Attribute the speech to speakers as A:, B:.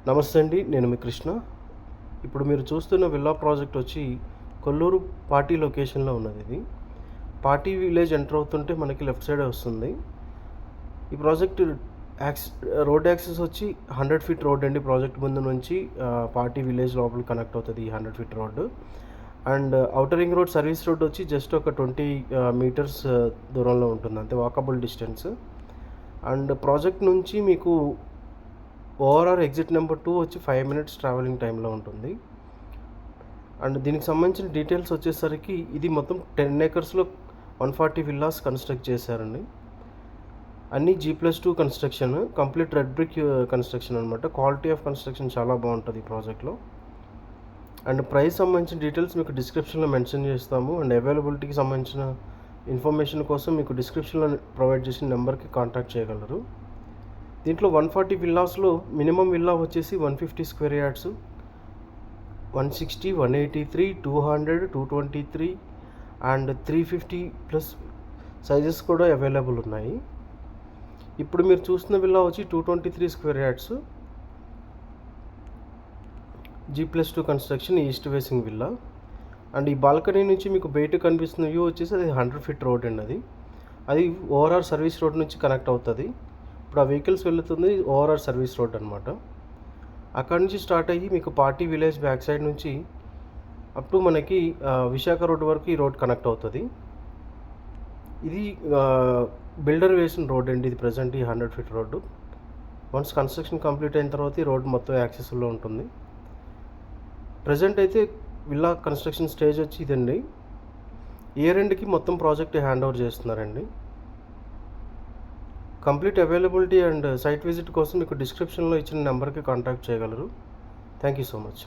A: నమస్తే అండి, నేను మీ కృష్ణ. ఇప్పుడు మీరు చూస్తున్న విల్లా ప్రాజెక్ట్ వచ్చి కొల్లూరు పార్టీ లొకేషన్లో ఉన్నది. ఇది పార్టీ విలేజ్ ఎంటర్ అవుతుంటే మనకి లెఫ్ట్ సైడే వస్తుంది. ఈ ప్రాజెక్ట్ రోడ్ యాక్సెస్ వచ్చి 100 ఫీట్ రోడ్ అండి. ప్రాజెక్ట్ ముందు నుంచి పార్టీ విలేజ్ లోపల కనెక్ట్ అవుతుంది ఈ 100 feet road. And outer ring road service road వచ్చి జస్ట్ ఒక 20 మీటర్స్ దూరంలో ఉంటుంది, అంతే, వాకబుల్ డిస్టెన్స్. అండ్ ప్రాజెక్ట్ నుంచి మీకు ఓఆర్ఆర్ ఎగ్జిట్ నెంబర్ 2 వచ్చి 5 మినిట్స్ ట్రావెలింగ్ టైంలో ఉంటుంది. అండ్ దీనికి సంబంధించిన డీటెయిల్స్ వచ్చేసరికి ఇది మొత్తం 10 ఏకర్స్లో 140 విల్లాస్ కన్స్ట్రక్ట్ చేశారండి. అన్నీ G+2 construction, complete red brick construction అనమాట. క్వాలిటీ ఆఫ్ కన్స్ట్రక్షన్ చాలా బాగుంటుంది ఈ ప్రాజెక్ట్లో. అండ్ ప్రైస్ సంబంధించిన డీటెయిల్స్ మీకు డిస్క్రిప్షన్లో మెన్షన్ చేస్తాము. అండ్ అవైలబిలిటీకి సంబంధించిన ఇన్ఫర్మేషన్ కోసం మీకు డిస్క్రిప్షన్లో ప్రొవైడ్ చేసిన నెంబర్కి కాంటాక్ట్ చేయగలరు. దీంట్లో 140 విల్లాస్లో మినిమం విల్లా వచ్చేసి 150 square yards, 160, 183, 200, 223 and 350 plus sizes కూడా అవైలబుల్ ఉన్నాయి. ఇప్పుడు మీరు చూస్తున్న విల్లా వచ్చి 223 square yards, G+2 construction, east facing villa. And ఈ బాల్కనీ నుంచి మీకు బయట కనిపిస్తున్న వ్యూ వచ్చేసి అది 100 ఫీట్ రోడ్ అండి. అది ఓఆర్ఆర్ సర్వీస్ రోడ్ నుంచి కనెక్ట్ అవుతుంది. ఇప్పుడు ఆ వెహికల్స్ వెళ్తుంది ఓఆర్ఆర్ సర్వీస్ రోడ్ అనమాట. అక్కడి నుంచి స్టార్ట్ అయ్యి మీకు పార్టీ విలేజ్ బ్యాక్ సైడ్ నుంచి అప్ టు మనకి విశాఖ రోడ్ వరకు ఈ రోడ్ కనెక్ట్ అవుతుంది. ఇది బిల్డర్ వేసిన రోడ్ అండి. ఇది ప్రజెంట్ ఈ 100 feet road. Once construction complete అయిన తర్వాత ఈ రోడ్ మొత్తం యాక్సెస్లో ఉంటుంది. ప్రజెంట్ అయితే విల్లా కన్స్ట్రక్షన్ స్టేజ్ వచ్చి ఇదండి. ఇయర్ ఎండ్కి మొత్తం ప్రాజెక్ట్ హ్యాండ్ ఓవర్ చేస్తున్నారండి. Complete availability and site visit కోసం మీకు డిస్క్రిప్షన్లో ఇచ్చిన నెంబర్కి కాంటాక్ట్ చేయగలరు. Thank you so much.